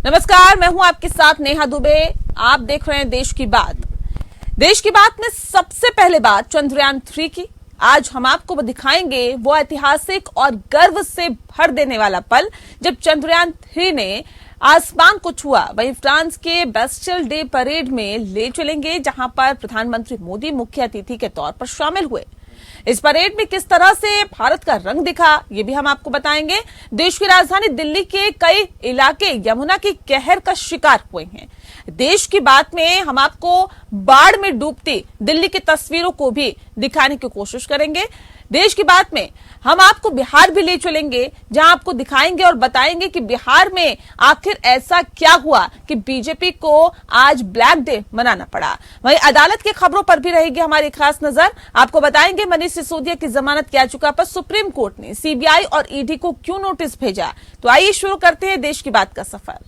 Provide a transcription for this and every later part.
नमस्कार, मैं हूं आपके साथ नेहा दुबे। आप देख रहे हैं देश की बात। देश की बात में सबसे पहले बात चंद्रयान 3 की। आज हम आपको दिखाएंगे वो ऐतिहासिक और गर्व से भर देने वाला पल जब चंद्रयान 3 ने आसमान को छुआ। वहीं फ्रांस के बेस्टिल डे परेड में ले चलेंगे, जहां पर प्रधानमंत्री मोदी मुख्य अतिथि के तौर पर शामिल हुए। इस परेड में किस तरह से भारत का रंग दिखा, ये भी हम आपको बताएंगे। देश की राजधानी दिल्ली के कई इलाके यमुना की कहर का शिकार हुए हैं। देश की बात में हम आपको बाढ़ में डूबती दिल्ली की तस्वीरों को भी दिखाने की कोशिश करेंगे। देश की बात में हम आपको बिहार भी ले चलेंगे, जहां आपको दिखाएंगे और बताएंगे कि बिहार में आखिर ऐसा क्या हुआ कि बीजेपी को आज ब्लैक डे मनाना पड़ा। वहीं अदालत की खबरों पर भी रहेगी हमारी खास नजर। आपको बताएंगे मनीष सिसोदिया की जमानत याचिका पर सुप्रीम कोर्ट ने सीबीआई और ईडी को क्यों नोटिस भेजा। तो आइए शुरू करते हैं देश की बात का सफर।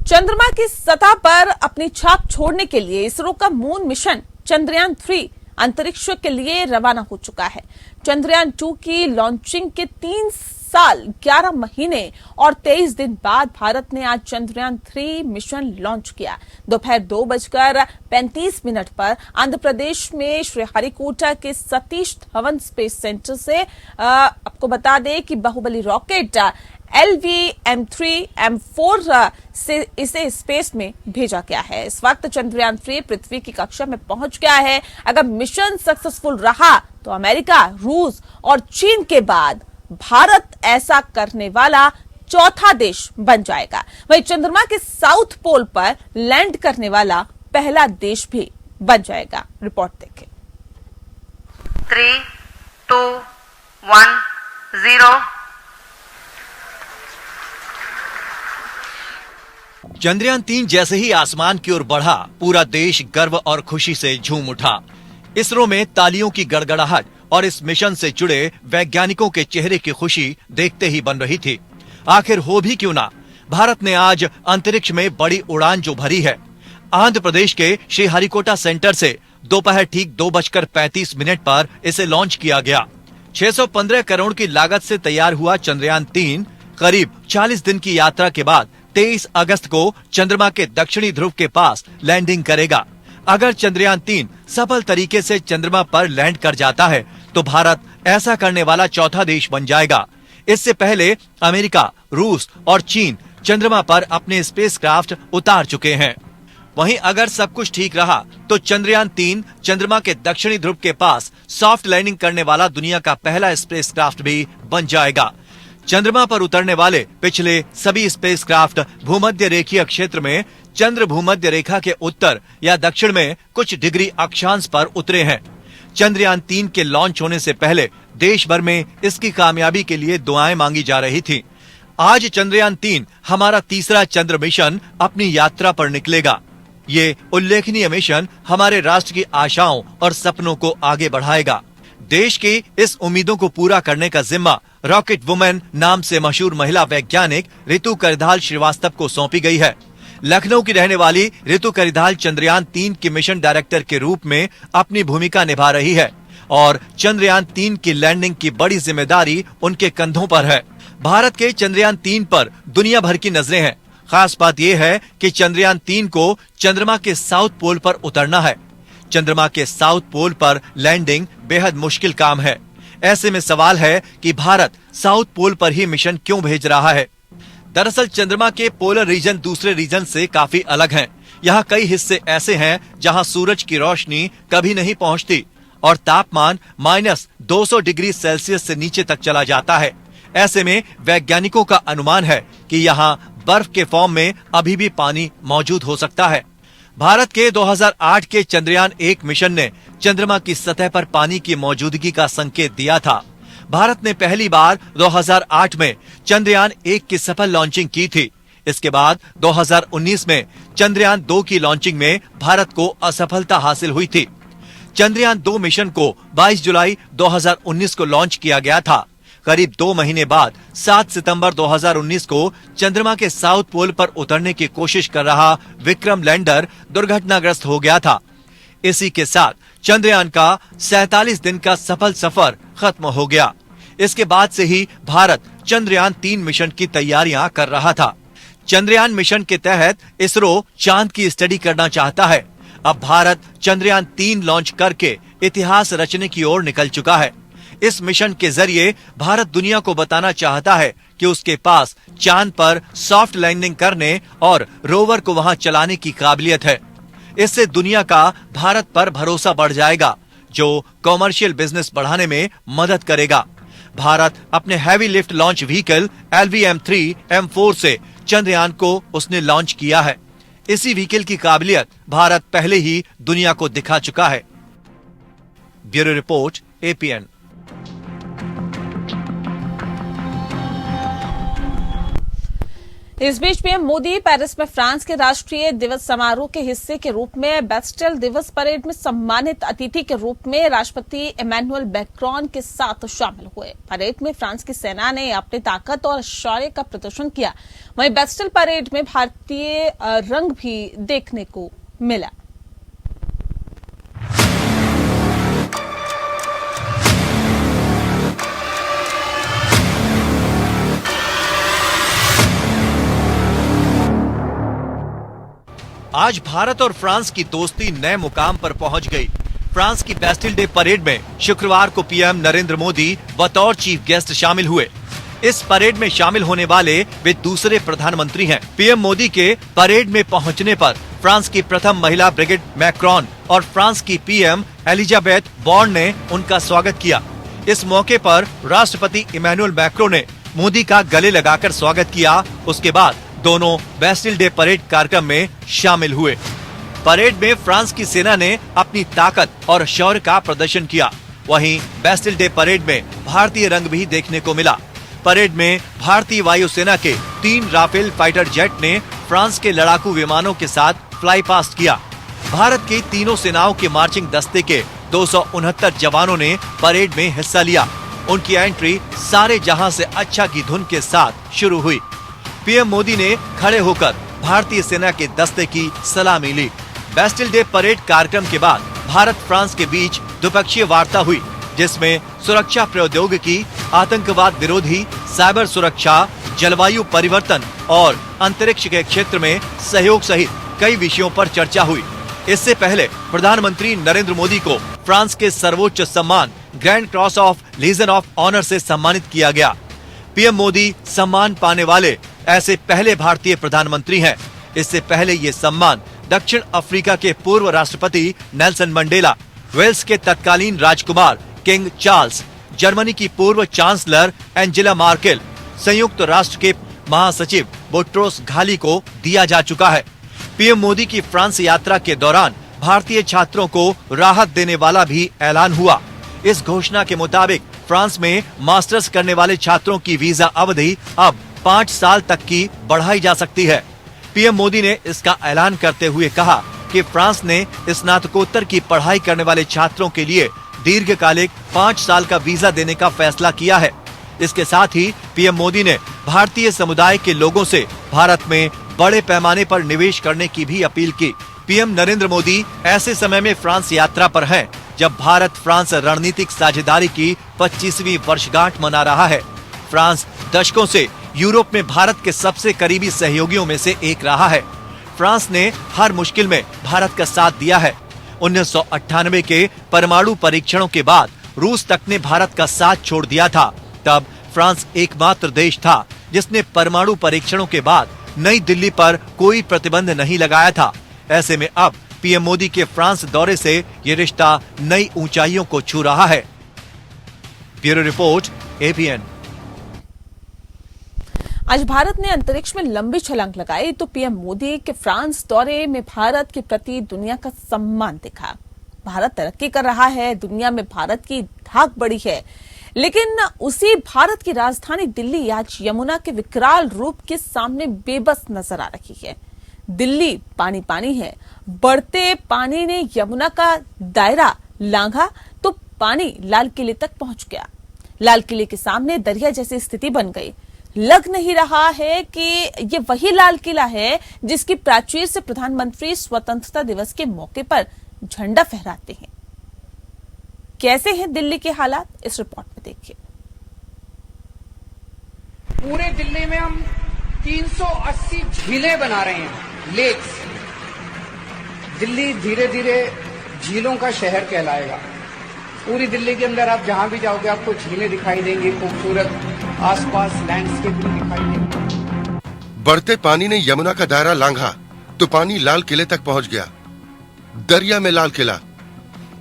चंद्रमा की सतह पर अपनी छाप छोड़ने के लिए इसरो का मून मिशन चंद्रयान 3 अंतरिक्ष के लिए रवाना हो चुका है। चंद्रयान 2 की लॉन्चिंग के 3 साल 11 महीने और 23 दिन बाद भारत ने आज चंद्रयान 3 मिशन लॉन्च किया। दोपहर 2:35 पर आंध्र प्रदेश में श्रीहरिकोटा के सतीश धवन स्पेस सेंटर से आपको बता दें कि बाहुबली रॉकेट LV-M3-M4 से इसे स्पेस में भेजा गया है। इस वक्त चंद्रयान 3 पृथ्वी की कक्षा में पहुंच गया है। अगर मिशन सक्सेसफुल रहा तो अमेरिका, रूस और चीन के बाद भारत ऐसा करने वाला चौथा देश बन जाएगा। वहीं चंद्रमा के साउथ पोल पर लैंड करने वाला पहला देश भी बन जाएगा। रिपोर्ट देखें। 3, 2, 1, 0। चंद्रयान 3 जैसे ही आसमान की ओर बढ़ा, पूरा देश गर्व और खुशी से झूम उठा। इसरो में तालियों की गड़गड़ाहट और इस मिशन से जुड़े वैज्ञानिकों के चेहरे की खुशी देखते ही बन रही थी। आखिर हो भी क्यों ना, भारत ने आज अंतरिक्ष में बड़ी उड़ान जो भरी है। आंध्र प्रदेश के श्रीहरिकोटा सेंटर से दोपहर ठीक 2:35 पर इसे लॉन्च किया गया। 615 करोड़ की लागत से तैयार हुआ चंद्रयान 3 करीब 40 दिन की यात्रा के बाद 23 अगस्त को चंद्रमा के दक्षिणी ध्रुव के पास लैंडिंग करेगा। अगर चंद्रयान 3 सफल तरीके से चंद्रमा पर लैंड कर जाता है तो भारत ऐसा करने वाला चौथा देश बन जाएगा। इससे पहले अमेरिका, रूस और चीन चंद्रमा पर अपने स्पेसक्राफ्ट उतार चुके हैं। वहीं अगर सब कुछ ठीक रहा तो चंद्रयान 3 चंद्रमा के दक्षिणी ध्रुव के पास सॉफ्ट लैंडिंग करने वाला दुनिया का पहला स्पेसक्राफ्ट भी बन जाएगा। चंद्रमा पर उतरने वाले पिछले सभी स्पेसक्राफ्ट भूमध्य रेखीय क्षेत्र में चंद्र भूमध्य रेखा के उत्तर या दक्षिण में कुछ डिग्री अक्षांश पर उतरे हैं। चंद्रयान 3 के लॉन्च होने से पहले देश भर में इसकी कामयाबी के लिए दुआएं मांगी जा रही थी। आज चंद्रयान 3 हमारा तीसरा चंद्र मिशन अपनी यात्रा पर निकलेगा। ये उल्लेखनीय मिशन हमारे राष्ट्र की आशाओं और सपनों को आगे बढ़ाएगा। देश की इस उम्मीदों को पूरा करने का जिम्मा रॉकेट वुमेन नाम से मशहूर महिला वैज्ञानिक ऋतु करिधाल श्रीवास्तव को सौंपी गई है। लखनऊ की रहने वाली ऋतु करिधाल चंद्रयान 3 की मिशन डायरेक्टर के रूप में अपनी भूमिका निभा रही है और चंद्रयान 3 की लैंडिंग की बड़ी जिम्मेदारी उनके कंधों पर है। भारत के चंद्रयान 3 पर दुनिया भर की नजरें हैं। खास बात यह है कि चंद्रयान 3 को चंद्रमा के साउथ पोल पर उतरना है। चंद्रमा के साउथ पोल पर लैंडिंग बेहद मुश्किल काम है। ऐसे में सवाल है कि भारत साउथ पोल पर ही मिशन क्यों भेज रहा है। दरअसल चंद्रमा के पोलर रीजन दूसरे रीजन से काफी अलग हैं। यहाँ कई हिस्से ऐसे हैं जहाँ सूरज की रोशनी कभी नहीं पहुँचती और तापमान -200 डिग्री सेल्सियस से नीचे तक चला जाता है। ऐसे में वैज्ञानिकों का अनुमान है कि यहाँ बर्फ के फॉर्म में अभी भी पानी मौजूद हो सकता है। भारत के 2008 के चंद्रयान 1 मिशन ने चंद्रमा की सतह पर पानी की मौजूदगी का संकेत दिया था। भारत ने पहली बार 2008 में चंद्रयान 1 की सफल लॉन्चिंग की थी। इसके बाद 2019 में चंद्रयान 2 की लॉन्चिंग में भारत को असफलता हासिल हुई थी। चंद्रयान 2 मिशन को 22 जुलाई 2019 को लॉन्च किया गया था। करीब 2 महीने बाद 7 सितंबर 2019 को चंद्रमा के साउथ पोल पर उतरने की कोशिश कर रहा विक्रम लैंडर दुर्घटनाग्रस्त हो गया था। इसी के साथ चंद्रयान का 47 दिन का सफल सफर खत्म हो गया। इसके बाद से ही भारत चंद्रयान 3 मिशन की तैयारियां कर रहा था। चंद्रयान मिशन के तहत इसरो चांद की स्टडी करना चाहता है। अब भारत चंद्रयान 3 लॉन्च करके इतिहास रचने की ओर निकल चुका है। इस मिशन के जरिए भारत दुनिया को बताना चाहता है कि उसके पास चांद पर सॉफ्ट लैंडिंग करने और रोवर को वहां चलाने की काबिलियत है। इससे दुनिया का भारत पर भरोसा बढ़ जाएगा, जो कॉमर्शियल बिजनेस बढ़ाने में मदद करेगा। भारत अपने heavy lift launch vehicle LVM-3 M4 से चंद्रयान को उसने लॉन्च किया है। इसी व्हीकल की काबिलियत भारत पहले ही दुनिया को दिखा चुका है। Bureau report, APN। इस बीच पीएम मोदी पेरिस में फ्रांस के राष्ट्रीय दिवस समारोह के हिस्से के रूप में बेस्टेल दिवस परेड में सम्मानित अतिथि के रूप में राष्ट्रपति इमैनुअल मैक्रोन के साथ शामिल हुए। परेड में फ्रांस की सेना ने अपनी ताकत और शौर्य का प्रदर्शन किया। वहीं बेस्टेल परेड में भारतीय रंग भी देखने को मिला। आज भारत और फ्रांस की दोस्ती नए मुकाम पर पहुंच गई। फ्रांस की बेस्टिल डे परेड में शुक्रवार को पीएम नरेंद्र मोदी बतौर चीफ गेस्ट शामिल हुए। इस परेड में शामिल होने वाले वे दूसरे प्रधानमंत्री हैं। पीएम मोदी के परेड में पहुंचने पर फ्रांस की प्रथम महिला ब्रिगिड मैक्रोन और फ्रांस की पीएम एलिजाबेथ बॉर्न ने उनका स्वागत किया। इस मौके पर राष्ट्रपति इमैनुअल मैक्रोन ने मोदी का गले लगाकर स्वागत किया। उसके बाद दोनों बेस्टिल डे परेड कार्यक्रम में शामिल हुए। परेड में फ्रांस की सेना ने अपनी ताकत और शौर्य का प्रदर्शन किया। वहीं बेस्टिल डे परेड में भारतीय रंग भी देखने को मिला। परेड में भारतीय वायुसेना के 3 राफेल फाइटर जेट ने फ्रांस के लड़ाकू विमानों के साथ फ्लाई पास्ट किया। भारत की तीनों सेनाओं के मार्चिंग दस्ते के 269 जवानों ने परेड में हिस्सा लिया। उनकी एंट्री सारे जहां से अच्छा की धुन के साथ शुरू हुई। पीएम मोदी ने खड़े होकर भारतीय सेना के दस्ते की सलामी ली। बेस्टिल डे परेड कार्यक्रम के बाद भारत फ्रांस के बीच द्विपक्षीय वार्ता हुई, जिसमें सुरक्षा प्रौद्योगिकी, आतंकवाद विरोधी, साइबर सुरक्षा, जलवायु परिवर्तन और अंतरिक्ष के क्षेत्र में सहयोग सहित कई विषयों पर चर्चा हुई। इससे पहले प्रधानमंत्री नरेंद्र मोदी को फ्रांस के सर्वोच्च सम्मान Grand Cross of Legion of Honour से सम्मानित किया गया। पीएम मोदी सम्मान पाने वाले ऐसे पहले भारतीय प्रधानमंत्री हैं। इससे पहले ये सम्मान दक्षिण अफ्रीका के पूर्व राष्ट्रपति नेल्सन मंडेला, वेल्स के तत्कालीन राजकुमार किंग चार्ल्स, जर्मनी की पूर्व चांसलर एंजेला मार्केल, संयुक्त राष्ट्र के महासचिव बोट्रोस घाली को दिया जा चुका है। पीएम मोदी की फ्रांस यात्रा के दौरान भारतीय छात्रों को राहत देने वाला भी ऐलान हुआ। इस घोषणा के मुताबिक फ्रांस में मास्टर्स करने वाले छात्रों की वीजा अवधि अब 5 साल तक की बढ़ाई जा सकती है। पीएम मोदी ने इसका ऐलान करते हुए कहा कि फ्रांस ने स्नातकोत्तर की पढ़ाई करने वाले छात्रों के लिए दीर्घकालिक 5 साल का वीजा देने का फैसला किया है। इसके साथ ही पीएम मोदी ने भारतीय समुदाय के लोगों से भारत में बड़े पैमाने पर निवेश करने की भी अपील की। पीएम नरेंद्र मोदी ऐसे समय में फ्रांस यात्रा पर हैं, जब भारत फ्रांस रणनीतिक साझेदारी की 25वीं वर्षगांठ मना रहा है। फ्रांस दशकों से यूरोप में भारत के सबसे करीबी सहयोगियों में से एक रहा है। फ्रांस ने हर मुश्किल में भारत का साथ दिया है। 1998 के परमाणु परीक्षणों के बाद रूस तक ने भारत का साथ छोड़ दिया था। तब फ्रांस एकमात्र देश था जिसने परमाणु परीक्षणों के बाद नई दिल्ली पर कोई प्रतिबंध नहीं लगाया था। ऐसे में अब पीएम मोदी के फ्रांस दौरे से ये रिश्ता नई ऊंचाइयों को छू रहा है। Bureau report, APN। आज भारत ने अंतरिक्ष में लंबी छलांग लगाई तो पीएम मोदी के फ्रांस दौरे में भारत के प्रति दुनिया का सम्मान दिखा। भारत तरक्की कर रहा है, दुनिया में भारत की धाक बड़ी है, लेकिन उसी भारत की राजधानी दिल्ली आज यमुना के विकराल रूप के सामने बेबस नजर आ रही है। दिल्ली पानी पानी है। बढ़ते पानी ने यमुना का दायरा लांघा तो पानी लाल किले तक पहुंच गया। लाल किले के सामने दरिया जैसी स्थिति बन गई। लग नहीं रहा है कि ये वही लाल किला है जिसकी प्राचीर से प्रधानमंत्री स्वतंत्रता दिवस के मौके पर झंडा फहराते हैं। कैसे हैं दिल्ली के हालात, इस रिपोर्ट में देखिए। पूरे दिल्ली में हम 380 झीलें बना रहे हैं, लेक्स। दिल्ली धीरे धीरे झीलों का शहर कहलाएगा। पूरी दिल्ली के अंदर आप जहां भी जाओगे आपको झीलें दिखाई देंगी, खूबसूरत आसपास लैंडस्केप भी दिखाई देंगे। बढ़ते पानी ने यमुना का दायरा लांघा तो पानी लाल किले तक पहुंच गया। दरिया में लाल किला,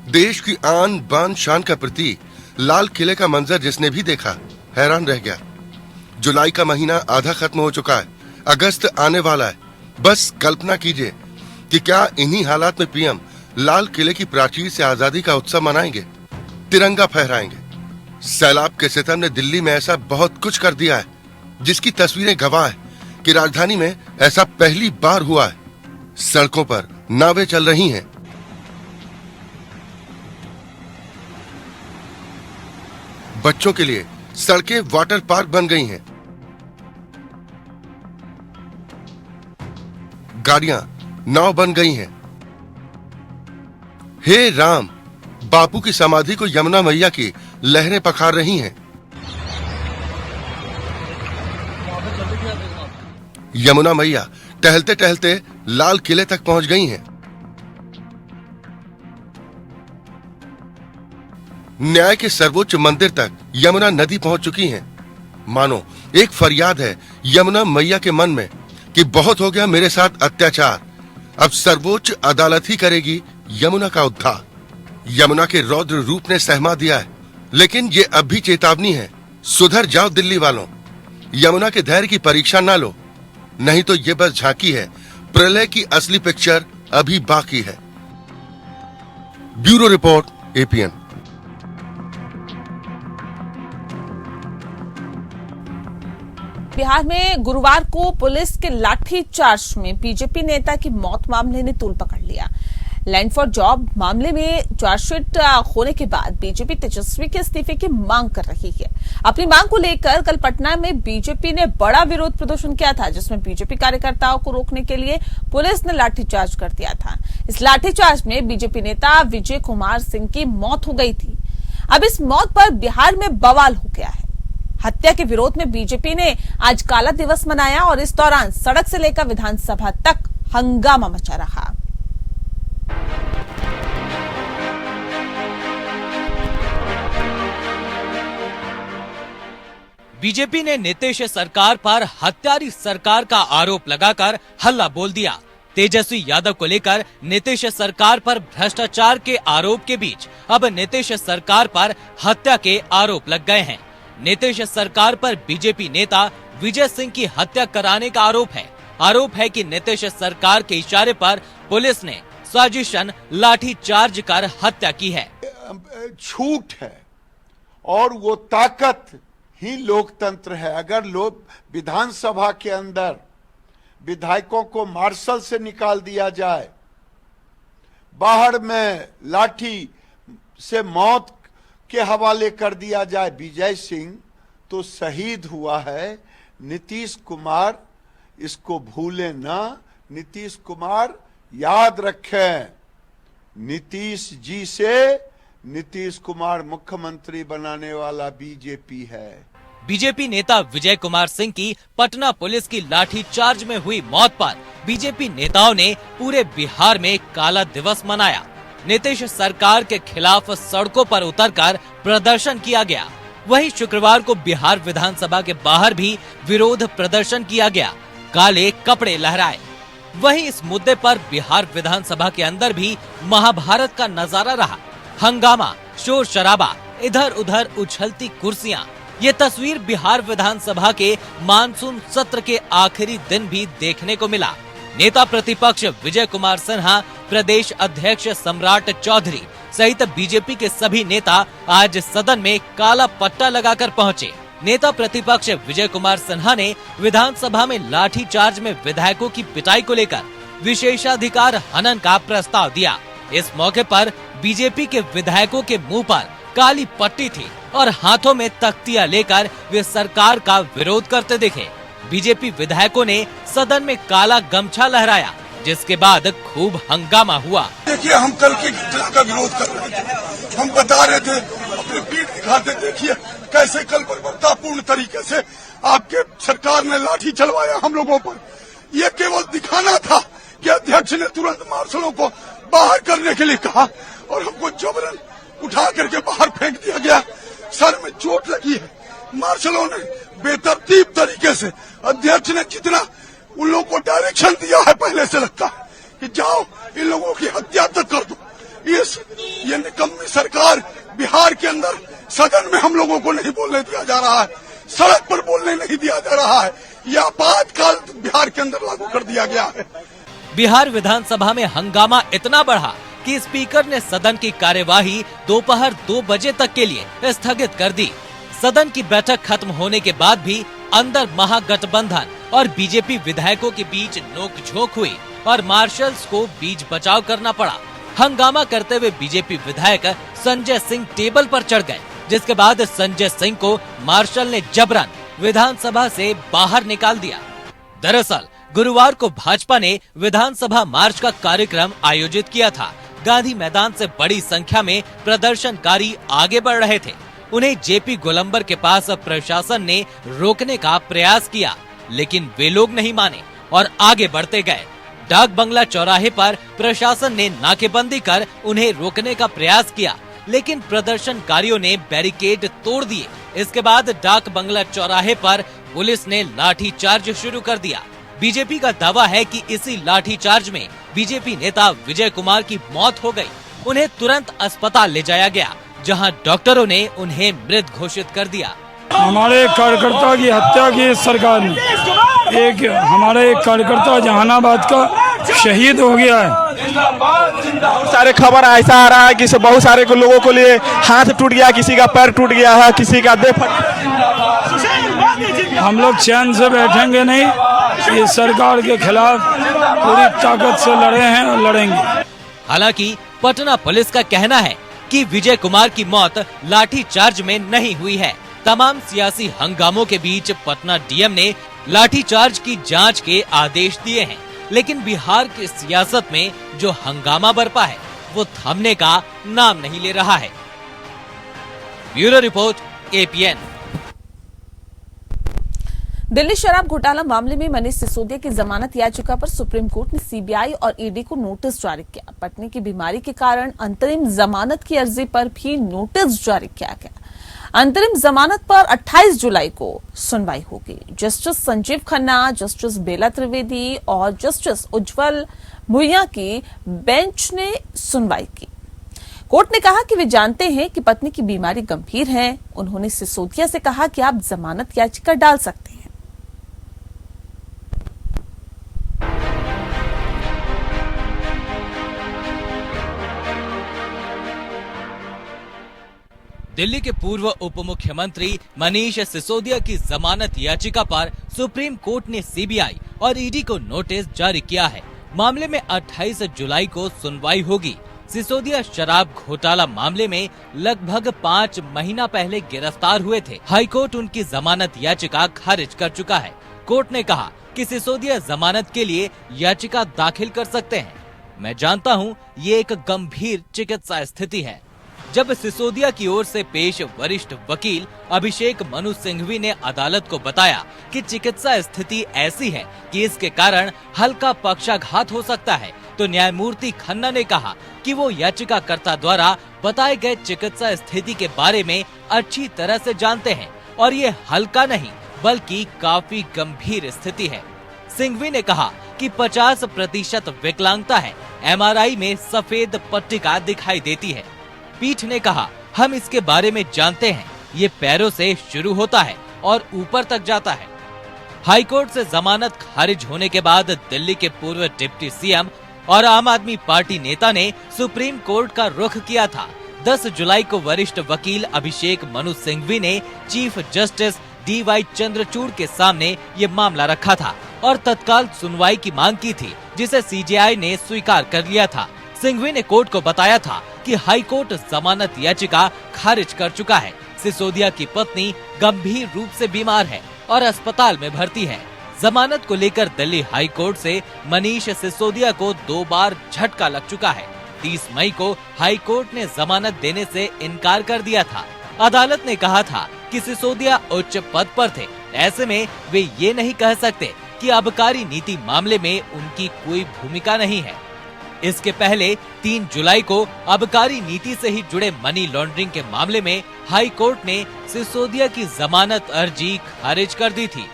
देश की आन बान शान का प्रतीक। लाल किले का मंजर जिसने भी देखा हैरान रह गया। जुलाई का महीना आधा खत्म हो चुका है, अगस्त आने वाला है। बस कल्पना कीजिए कि क्या इन्हीं हालात में पीएम लाल किले की प्राचीर से आजादी का उत्सव मनाएंगे, तिरंगा फहराएंगे। सैलाब के सितम ने दिल्ली में ऐसा बहुत कुछ कर दिया है जिसकी तस्वीरें गवाह है कि राजधानी में ऐसा पहली बार हुआ है। सड़कों पर नावें चल रही हैं, बच्चों के लिए सड़कें वाटर पार्क बन गई हैं, गाड़ियां नाव बन गई हैं। हे राम, बापू की समाधि को यमुना मैया की लहरें पखार रही हैं। यमुना मैया टहलते टहलते लाल किले तक पहुंच गई हैं। न्याय के सर्वोच्च मंदिर तक यमुना नदी पहुंच चुकी हैं। मानो एक फरियाद है यमुना मैया के मन में कि बहुत हो गया मेरे साथ अत्याचार, अब सर्वोच्च अदालत ही करेगी यमुना का उद्धार। यमुना के रौद्र रूप ने सहमा दिया है, लेकिन ये अब भी चेतावनी है, सुधर जाओ दिल्ली वालों। यमुना के धैर्य की परीक्षा ना लो, नहीं तो ये बस झांकी है, प्रलय की असली पिक्चर अभी बाकी है। Bureau report, APN. बिहार में गुरुवार को पुलिस के लाठीचार्ज में बीजेपी नेता की मौत मामले ने तूल पकड़ लिया। लैंड फॉर जॉब मामले में चार्जशीट होने के बाद बीजेपी तेजस्वी के इस्तीफे की मांग कर रही है। अपनी मांग को लेकर कल पटना में बीजेपी ने बड़ा विरोध प्रदर्शन किया था, जिसमें बीजेपी कार्यकर्ताओं को रोकने के लिए पुलिस ने लाठीचार्ज कर दिया था। इस लाठीचार्ज में बीजेपी नेता विजय कुमार सिंह की मौत हो गई थी। अब इस मौत पर बिहार में बवाल हो गया है। हत्या के विरोध में बीजेपी ने आज काला दिवस मनाया और इस दौरान सड़क से लेकर विधानसभा तक हंगामा मचा रहा। बीजेपी ने नीतीश सरकार पर हत्यारी सरकार का आरोप लगाकर हल्ला बोल दिया। तेजस्वी यादव को लेकर नीतीश सरकार पर भ्रष्टाचार के आरोप के बीच अब नीतीश सरकार पर हत्या के आरोप लग गए हैं। नीतीश सरकार पर बीजेपी नेता विजय सिंह की हत्या कराने का आरोप है कि नीतीश सरकार के इशारे पर पुलिस ने साजिशन लाठीचार्ज कर हत्या की है। झूठ है और वो ताकत ही लोकतंत्र है। अगर लोग विधानसभा के अंदर विधायकों को मार्शल से निकाल दिया जाए, बाहर में लाठी से मौत के हवाले कर दिया जाए, विजय सिंह तो शहीद हुआ है। नीतीश कुमार इसको भूले ना, नीतीश कुमार याद रखें, नीतीश जी से नीतीश कुमार मुख्यमंत्री बनाने वाला बीजेपी है। बीजेपी नेता विजय कुमार सिंह की पटना पुलिस की लाठीचार्ज में हुई मौत पर बीजेपी नेताओं ने पूरे बिहार में काला दिवस मनाया। नीतीश सरकार के खिलाफ सड़कों पर उतरकर प्रदर्शन किया गया। वहीं शुक्रवार को बिहार विधानसभा के बाहर भी विरोध प्रदर्शन किया गया, काले कपड़े लहराए। वहीं इस मुद्दे पर बिहार विधानसभा के अंदर भी महाभारत का नजारा रहा। हंगामा, शोर शराबा, इधर उधर उछलती कुर्सियां। ये तस्वीर बिहार विधानसभा के मानसून सत्र के आखिरी दिन भी देखने को मिला। नेता प्रतिपक्ष विजय कुमार सिन्हा, प्रदेश अध्यक्ष सम्राट चौधरी सहित बीजेपी के सभी नेता आज सदन में काला पट्टा लगाकर पहुंचे। नेता प्रतिपक्ष विजय कुमार सिन्हा ने विधानसभा में लाठीचार्ज में विधायकों की पिटाई को लेकर विशेषाधिकार हनन का प्रस्ताव दिया। इस मौके पर बीजेपी के विधायकों के मुंह पर काली पट्टी थी और हाथों में तख्तियां लेकर वे सरकार का विरोध करते दिखे। बीजेपी विधायकों ने सदन में काला गमछा लहराया जिसके बाद खूब हंगामा हुआ। देखिए, हम कल की घटना का विरोध कर रहे थे, हम बता रहे थे, अपनी पीठ दिखाते, देखिए कैसे कल बर्बरतापूर्ण तरीके से आपके सरकार ने लाठी चलवाया हम लोगों पर। ये केवल दिखाना था कि अध्यक्ष ने तुरंत मार्शलों को बाहर करने के लिए कहा और हमको जबरन उठा करके बाहर फेंक दिया गया। सर में चोट लगी है। मार्शलों ने बेतरतीब तरीके से, अध्यक्ष ने जितना उन लोगों को डायरेक्शन दिया है पहले से, लगता है कि जाओ इन लोगों की हत्या तक कर दो। ये निकम्मी सरकार बिहार के अंदर सदन में हम लोगों को नहीं बोलने दिया जा रहा है, सड़क पर बोलने नहीं दिया जा रहा है। यह आपातकाल बिहार के अंदर लागू कर दिया गया है। बिहार विधानसभा में हंगामा इतना बढ़ा कि स्पीकर ने सदन की कार्यवाही दोपहर 2 बजे तक के लिए स्थगित कर दी। सदन की बैठक खत्म होने के बाद भी अंदर महागठबंधन और बीजेपी विधायकों के बीच नोकझोंक हुई और मार्शल्स को बीच बचाव करना पड़ा। हंगामा करते हुए बीजेपी विधायक संजय सिंह टेबल पर चढ़ गए, जिसके बाद संजय सिंह को मार्शल ने जबरन विधानसभा से बाहर निकाल दिया। दरअसल गुरुवार को भाजपा ने विधानसभा मार्च का कार्यक्रम आयोजित किया था। गांधी मैदान से बड़ी संख्या में प्रदर्शनकारी आगे बढ़ रहे थे। उन्हें जेपी गोलंबर के पास प्रशासन ने रोकने का प्रयास किया, लेकिन वे लोग नहीं माने और आगे बढ़ते गए। डाक बंगला चौराहे पर प्रशासन ने नाकेबंदी कर उन्हें रोकने का प्रयास किया, लेकिन प्रदर्शनकारियों ने बैरिकेड तोड़ दिए। इसके बाद डाक बंगला चौराहे पर पुलिस ने लाठीचार्ज शुरू कर दिया। बीजेपी का दावा है कि इसी लाठीचार्ज में बीजेपी नेता विजय कुमार की मौत हो गई। उन्हें तुरंत अस्पताल ले जाया गया, जहां डॉक्टरों ने उन्हें मृत घोषित कर दिया। हमारे कार्यकर्ता की हत्या की सरकार ने, हमारा एक कार्यकर्ता जहानाबाद का शहीद हो गया है। सारे खबर ऐसा आ रहा है कि बहुत सारे लोगों को लिए हाथ टूट गया, किसी का पैर टूट गया है, किसी का देह फट। हम लोग चैन से बैठेंगे नहीं, इस सरकार के खिलाफ पूरी ताकत से लड़े हैं और लड़ेंगे। हालांकि पटना पुलिस का कहना है कि विजय कुमार की मौत लाठीचार्ज में नहीं हुई है। तमाम सियासी हंगामों के बीच पटना डीएम ने लाठीचार्ज की जांच के आदेश दिए हैं, लेकिन बिहार की सियासत में जो हंगामा बरपा है वो थमने का नाम नहीं ले रहा है। Bureau report, APN। दिल्ली शराब घोटाला मामले में मनीष सिसोदिया की जमानत याचिका पर सुप्रीम कोर्ट ने सीबीआई और ईडी को नोटिस जारी किया। पत्नी की बीमारी के कारण अंतरिम जमानत की अर्जी पर भी नोटिस जारी किया गया। अंतरिम जमानत पर 28 जुलाई को सुनवाई होगी। जस्टिस संजीव खन्ना, जस्टिस बेला त्रिवेदी और जस्टिस उज्जवल भुइयां की बेंच ने सुनवाई की। कोर्ट ने कहा कि वे जानते हैं कि पत्नी की बीमारी गंभीर है। उन्होंने सिसोदिया से कहा कि आप जमानत याचिका डाल सकते हैं। दिल्ली के पूर्व उप मुख्यमंत्री मनीष सिसोदिया की जमानत याचिका पर सुप्रीम कोर्ट ने सीबीआई और ईडी को नोटिस जारी किया है। मामले में 28 जुलाई को सुनवाई होगी। सिसोदिया शराब घोटाला मामले में लगभग 5 महीना पहले गिरफ्तार हुए थे। हाईकोर्ट उनकी जमानत याचिका खारिज कर चुका है। कोर्ट ने कहा कि सिसोदिया जमानत के लिए याचिका दाखिल कर सकते हैं। मैं जानता हूं, ये एक गंभीर चिकित्सा स्थिति है। जब सिसोदिया की ओर से पेश वरिष्ठ वकील अभिषेक मनु सिंघवी ने अदालत को बताया कि चिकित्सा स्थिति ऐसी है कि इसके कारण हल्का पक्षाघात हो सकता है, तो न्यायमूर्ति खन्ना ने कहा कि वो याचिकाकर्ता द्वारा बताए गए चिकित्सा स्थिति के बारे में अच्छी तरह से जानते हैं और ये हल्का नहीं बल्कि काफी गंभीर स्थिति है। सिंघवी ने कहा कि 50% विकलांगता है। MRI में सफेद पट्टिका दिखाई देती है। पीठ ने कहा, हम इसके बारे में जानते हैं, ये पैरों से शुरू होता है और ऊपर तक जाता है। हाईकोर्ट से जमानत खारिज होने के बाद दिल्ली के पूर्व डिप्टी सीएम और आम आदमी पार्टी नेता ने सुप्रीम कोर्ट का रुख किया था। 10 जुलाई को वरिष्ठ वकील अभिषेक मनु सिंघवी ने चीफ जस्टिस DY चंद्रचूड़ के सामने ये मामला रखा था और तत्काल सुनवाई की मांग की थी, जिसे CJI ने स्वीकार कर लिया था। सिंघवी ने कोर्ट को बताया था कि हाईकोर्ट जमानत याचिका खारिज कर चुका है। सिसोदिया की पत्नी गंभीर रूप से बीमार है और अस्पताल में भर्ती है। जमानत को लेकर दिल्ली हाई कोर्ट से मनीष सिसोदिया को 2 बार झटका लग चुका है। 30 मई को हाई कोर्ट ने जमानत देने से इनकार कर दिया था। अदालत ने कहा था कि सिसोदिया उच्च पद पर थे, ऐसे में वे ये नहीं कह सकते कि आबकारी नीति मामले में उनकी कोई भूमिका नहीं है। इसके पहले 3 जुलाई को आबकारी नीति से ही जुड़े मनी लॉन्ड्रिंग के मामले में हाई कोर्ट ने सिसोदिया की जमानत अर्जी खारिज कर दी थी।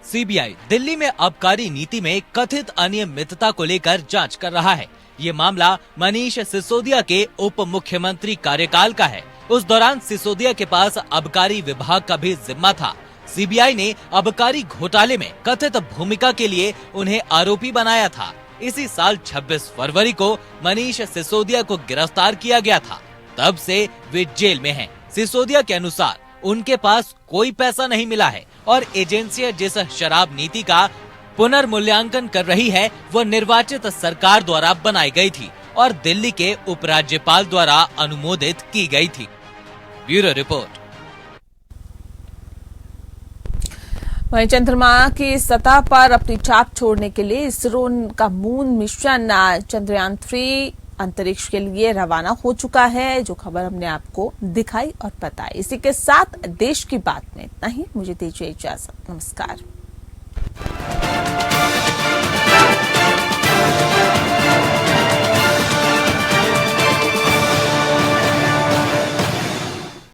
सीबीआई दिल्ली में आबकारी नीति में कथित अनियमितता को लेकर जांच कर रहा है। ये मामला मनीष सिसोदिया के उप मुख्यमंत्री कार्यकाल का है। उस दौरान सिसोदिया के पास आबकारी विभाग का भी जिम्मा था। सीबीआई ने आबकारी घोटाले में कथित भूमिका के लिए उन्हें आरोपी बनाया था। इसी साल 26 फरवरी को मनीष सिसोदिया को गिरफ्तार किया गया था। तब से वे जेल में हैं। सिसोदिया के अनुसार उनके पास कोई पैसा नहीं मिला है और एजेंसियां जिस शराब नीति का पुनर्मूल्यांकन कर रही है वो निर्वाचित सरकार द्वारा बनाई गई थी और दिल्ली के उपराज्यपाल द्वारा अनुमोदित की गई थी। Bureau report. वहीं चंद्रमा की सतह पर अपनी छाप छोड़ने के लिए इसरो का मून मिशन चंद्रयान-3 अंतरिक्ष के लिए रवाना हो चुका है। जो खबर हमने आपको दिखाई और बताई। इसी के साथ देश की बात में इतना ही। मुझे दीजिए इजाजत। नमस्कार।